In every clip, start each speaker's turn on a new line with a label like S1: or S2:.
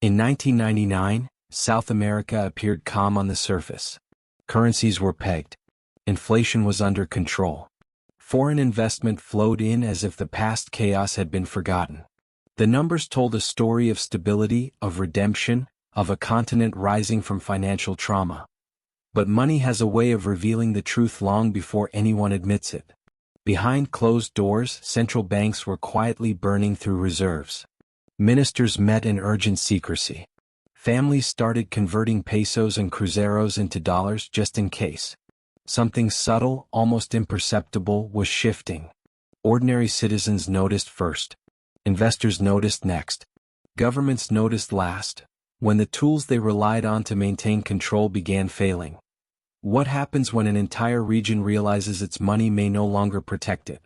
S1: In 1999, South America appeared calm on the surface. Currencies were pegged. Inflation was under control. Foreign investment flowed in as if the past chaos had been forgotten. The numbers told a story of stability, of redemption, of a continent rising from financial trauma. But money has a way of revealing the truth long before anyone admits it. Behind closed doors, central banks were quietly burning through reserves. Ministers met in urgent secrecy. Families started converting pesos and cruzeros into dollars just in case. Something subtle, almost imperceptible, was shifting. Ordinary citizens noticed first. Investors noticed next. Governments noticed last, when the tools they relied on to maintain control began failing. What happens when an entire region realizes its money may no longer protect it?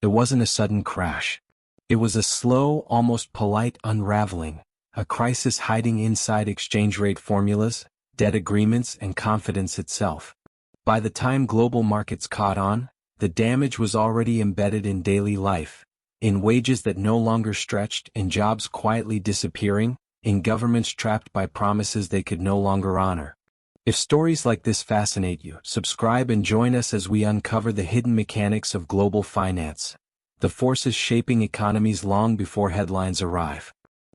S1: It wasn't a sudden crash. It was a slow, almost polite unraveling, a crisis hiding inside exchange rate formulas, debt agreements, and confidence itself. By the time global markets caught on, the damage was already embedded in daily life, in wages that no longer stretched, in jobs quietly disappearing, in governments trapped by promises they could no longer honor. If stories like this fascinate you, subscribe and join us as we uncover the hidden mechanics of global finance, the forces shaping economies long before headlines arrive.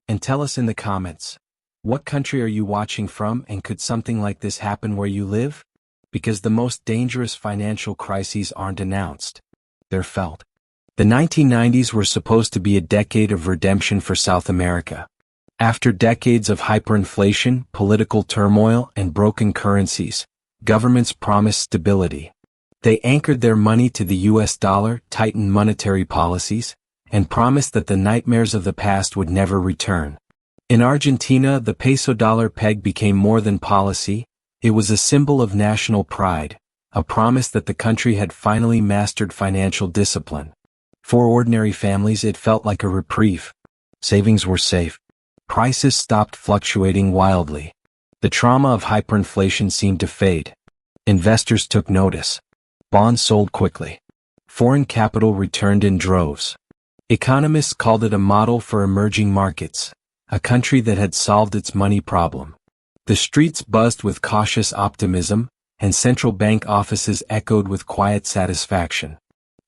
S1: And tell us in the comments, what country are you watching from, and could something like this happen where you live? Because the most dangerous financial crises aren't announced. They're felt. The 1990s were supposed to be a decade of redemption for South America. After decades of hyperinflation, political turmoil, and broken currencies, governments promised stability. They anchored their money to the US dollar, tightened monetary policies, and promised that the nightmares of the past would never return. In Argentina, the peso-dollar peg became more than policy. It was a symbol of national pride, a promise that the country had finally mastered financial discipline. For ordinary families, it felt like a reprieve. Savings were safe. Prices stopped fluctuating wildly. The trauma of hyperinflation seemed to fade. Investors took notice. Bonds sold quickly. Foreign capital returned in droves. Economists called it a model for emerging markets, a country that had solved its money problem. The streets buzzed with cautious optimism, and central bank offices echoed with quiet satisfaction.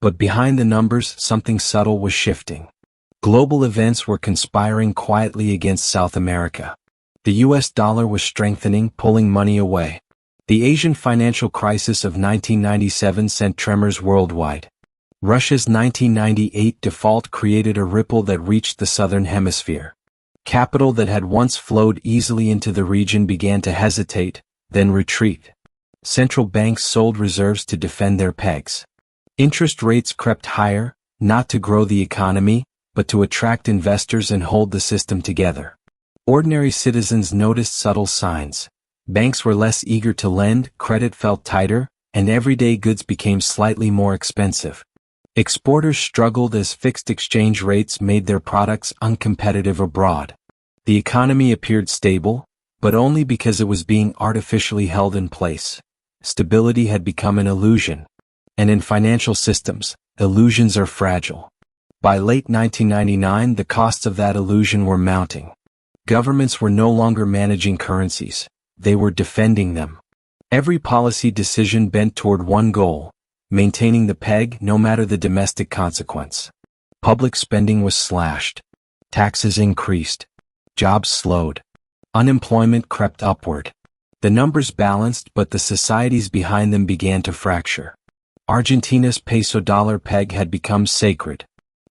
S1: But behind the numbers, something subtle was shifting. Global events were conspiring quietly against South America. The US dollar was strengthening, pulling money away. The Asian financial crisis of 1997 sent tremors worldwide. Russia's 1998 default created a ripple that reached the southern hemisphere. Capital that had once flowed easily into the region began to hesitate, then retreat. Central banks sold reserves to defend their pegs. Interest rates crept higher, not to grow the economy, but to attract investors and hold the system together. Ordinary citizens noticed subtle signs. Banks were less eager to lend, credit felt tighter, and everyday goods became slightly more expensive. Exporters struggled as fixed exchange rates made their products uncompetitive abroad. The economy appeared stable, but only because it was being artificially held in place. Stability had become an illusion. And in financial systems, illusions are fragile. By late 1999, the costs of that illusion were mounting. Governments were no longer managing currencies. They were defending them. Every policy decision bent toward one goal: maintaining the peg no matter the domestic consequence. Public spending was slashed. Taxes increased. Jobs slowed. Unemployment crept upward. The numbers balanced, but the societies behind them began to fracture. Argentina's peso-dollar peg had become sacred.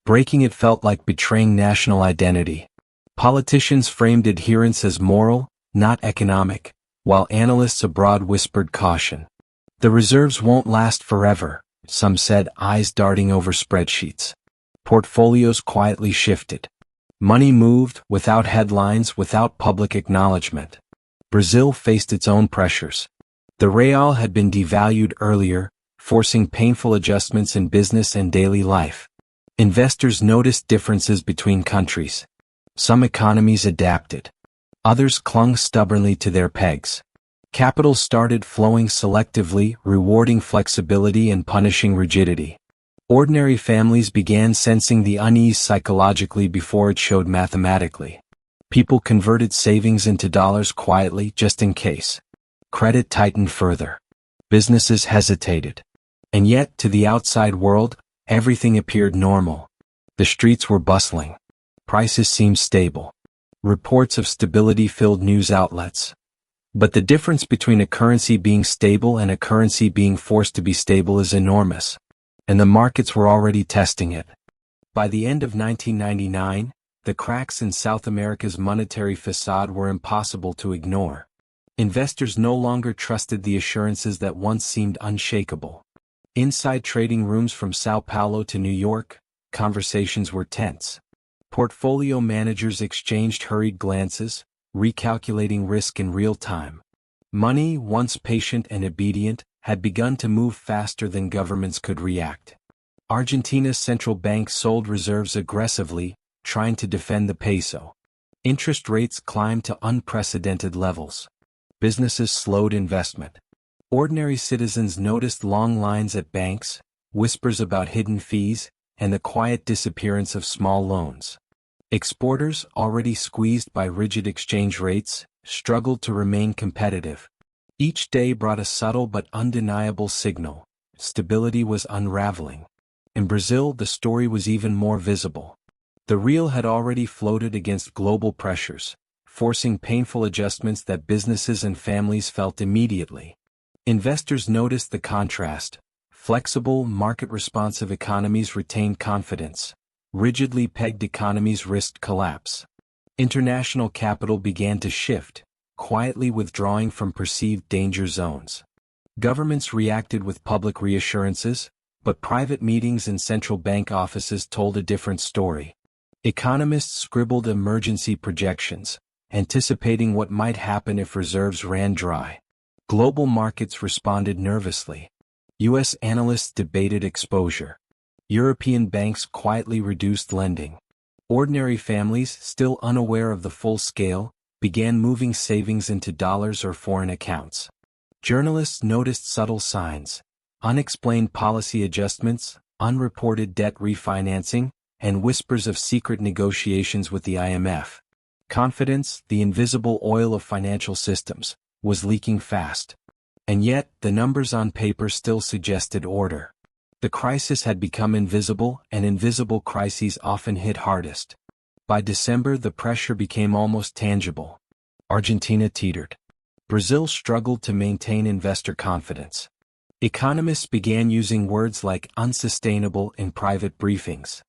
S1: Breaking it felt like betraying national identity. Politicians framed adherence as moral, not economic, while analysts abroad whispered caution. The reserves won't last forever, some said, eyes darting over spreadsheets. Portfolios quietly shifted. Money moved, without headlines, without public acknowledgement. Brazil faced its own pressures. The real had been devalued earlier, forcing painful adjustments in business and daily life. Investors noticed differences between countries. Some economies adapted. Others clung stubbornly to their pegs. Capital started flowing selectively, rewarding flexibility and punishing rigidity. Ordinary families began sensing the unease psychologically before it showed mathematically. People converted savings into dollars quietly just in case. Credit tightened further. Businesses hesitated. And yet, to the outside world, everything appeared normal. The streets were bustling. Prices seemed stable. Reports of stability filled news outlets. But the difference between a currency being stable and a currency being forced to be stable is enormous. And the markets were already testing it. By the end of 1999, the cracks in South America's monetary facade were impossible to ignore. Investors no longer trusted the assurances that once seemed unshakable. Inside trading rooms from Sao Paulo to New York, conversations were tense. Portfolio managers exchanged hurried glances, recalculating risk in real time. Money, once patient and obedient, had begun to move faster than governments could react. Argentina's central bank sold reserves aggressively, trying to defend the peso. Interest rates climbed to unprecedented levels. Businesses slowed investment. Ordinary citizens noticed long lines at banks, whispers about hidden fees, and the quiet disappearance of small loans. Exporters, already squeezed by rigid exchange rates, struggled to remain competitive. Each day brought a subtle but undeniable signal: stability was unraveling. In Brazil, the story was even more visible. The real had already floated against global pressures, forcing painful adjustments that businesses and families felt immediately. Investors noticed the contrast. Flexible, market-responsive economies retained confidence. Rigidly pegged economies risked collapse. International capital began to shift, quietly withdrawing from perceived danger zones. Governments reacted with public reassurances, but private meetings in central bank offices told a different story. Economists scribbled emergency projections, anticipating what might happen if reserves ran dry. Global markets responded nervously. U.S. analysts debated exposure. European banks quietly reduced lending. Ordinary families, still unaware of the full scale, began moving savings into dollars or foreign accounts. Journalists noticed subtle signs: unexplained policy adjustments, unreported debt refinancing, and whispers of secret negotiations with the IMF. Confidence, the invisible oil of financial systems, was leaking fast. And yet, the numbers on paper still suggested order. The crisis had become invisible, and invisible crises often hit hardest. By December, the pressure became almost tangible. Argentina teetered. Brazil struggled to maintain investor confidence. Economists began using words like unsustainable in private briefings.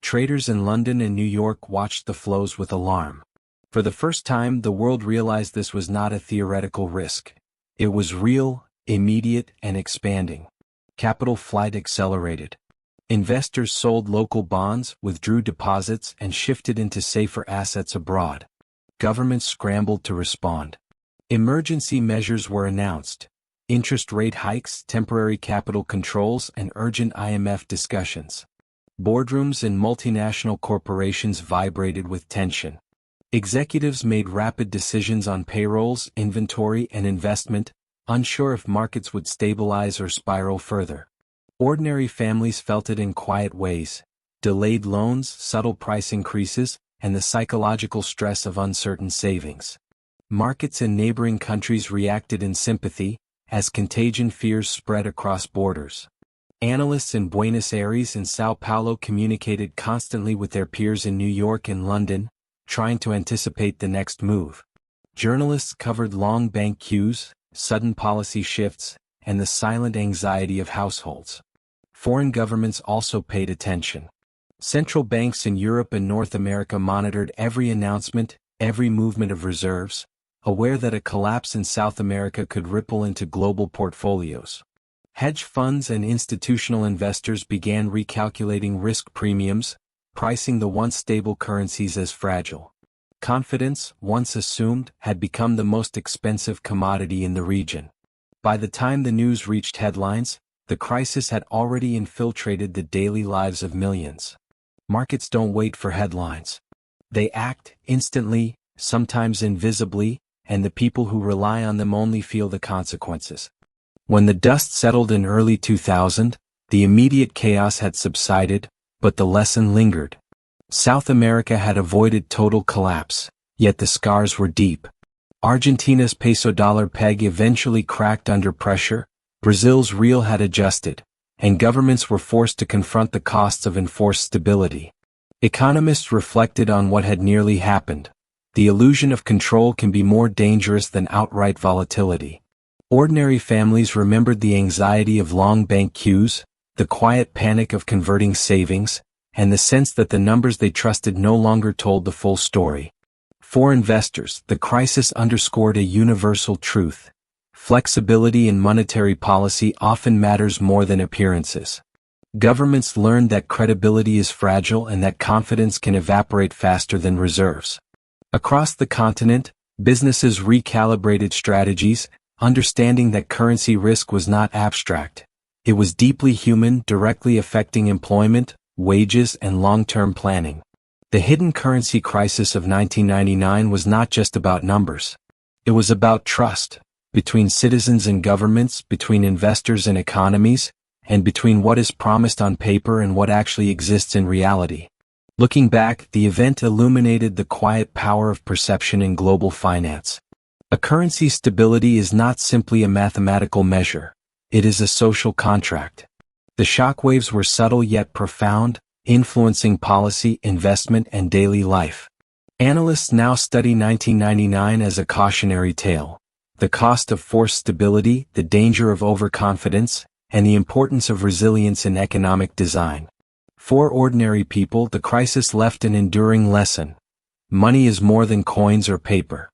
S1: Traders in London and New York watched the flows with alarm. For the first time, the world realized this was not a theoretical risk. It was real, immediate, and expanding. Capital flight accelerated. Investors sold local bonds, withdrew deposits, and shifted into safer assets abroad. Governments scrambled to respond. Emergency measures were announced: interest rate hikes, temporary capital controls, and urgent IMF discussions. Boardrooms in multinational corporations vibrated with tension. Executives made rapid decisions on payrolls, inventory, and investment, unsure if markets would stabilize or spiral further. Ordinary families felt it in quiet ways: delayed loans, subtle price increases, and the psychological stress of uncertain savings. Markets in neighboring countries reacted in sympathy, as contagion fears spread across borders. Analysts in Buenos Aires and Sao Paulo communicated constantly with their peers in New York and London, trying to anticipate the next move. Journalists covered long bank queues, sudden policy shifts, and the silent anxiety of households. Foreign governments also paid attention. Central banks in Europe and North America monitored every announcement, every movement of reserves, aware that a collapse in South America could ripple into global portfolios. Hedge funds and institutional investors began recalculating risk premiums, pricing the once stable currencies as fragile. Confidence, once assumed, had become the most expensive commodity in the region. By the time the news reached headlines, the crisis had already infiltrated the daily lives of millions. Markets don't wait for headlines. They act, instantly, sometimes invisibly, and the people who rely on them only feel the consequences. When the dust settled in early 2000, the immediate chaos had subsided, but the lesson lingered. South America had avoided total collapse, yet the scars were deep. Argentina's peso-dollar peg eventually cracked under pressure, Brazil's real had adjusted, and governments were forced to confront the costs of enforced stability. Economists reflected on what had nearly happened. The illusion of control can be more dangerous than outright volatility. Ordinary families remembered the anxiety of long bank queues, the quiet panic of converting savings, and the sense that the numbers they trusted no longer told the full story. For investors, the crisis underscored a universal truth. Flexibility in monetary policy often matters more than appearances. Governments learned that credibility is fragile and that confidence can evaporate faster than reserves. Across the continent, businesses recalibrated strategies, understanding that currency risk was not abstract. It was deeply human, directly affecting employment, wages, and long-term planning. The hidden currency crisis of 1999 was not just about numbers. It was about trust, between citizens and governments, between investors and economies, and between what is promised on paper and what actually exists in reality. Looking back, the event illuminated the quiet power of perception in global finance. A currency's stability is not simply a mathematical measure. It is a social contract. The shockwaves were subtle yet profound, influencing policy, investment, and daily life. Analysts now study 1999 as a cautionary tale. The cost of forced stability, the danger of overconfidence, and the importance of resilience in economic design. For ordinary people, the crisis left an enduring lesson. Money is more than coins or paper.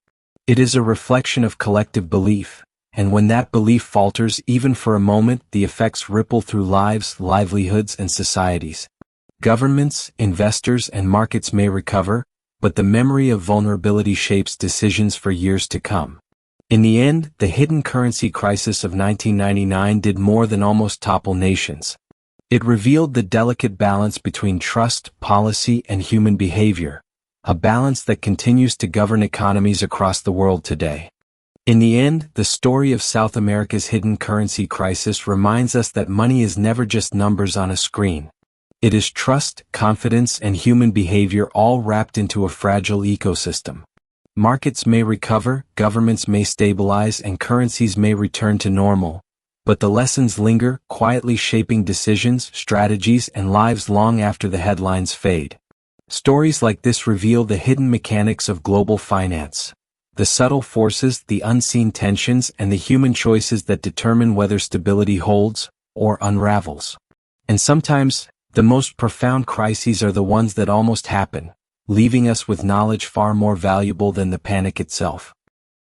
S1: It is a reflection of collective belief, and when that belief falters even for a moment, the effects ripple through lives, livelihoods, and societies. Governments, investors, and markets may recover, but the memory of vulnerability shapes decisions for years to come. In the end, the hidden currency crisis of 1999 did more than almost topple nations. It revealed the delicate balance between trust, policy, and human behavior, a balance that continues to govern economies across the world today. In the end, the story of South America's hidden currency crisis reminds us that money is never just numbers on a screen. It is trust, confidence, and human behavior all wrapped into a fragile ecosystem. Markets may recover, governments may stabilize, and currencies may return to normal, but the lessons linger, quietly shaping decisions, strategies, and lives long after the headlines fade. Stories like this reveal the hidden mechanics of global finance, the subtle forces, the unseen tensions, and the human choices that determine whether stability holds or unravels. And sometimes, the most profound crises are the ones that almost happen, leaving us with knowledge far more valuable than the panic itself.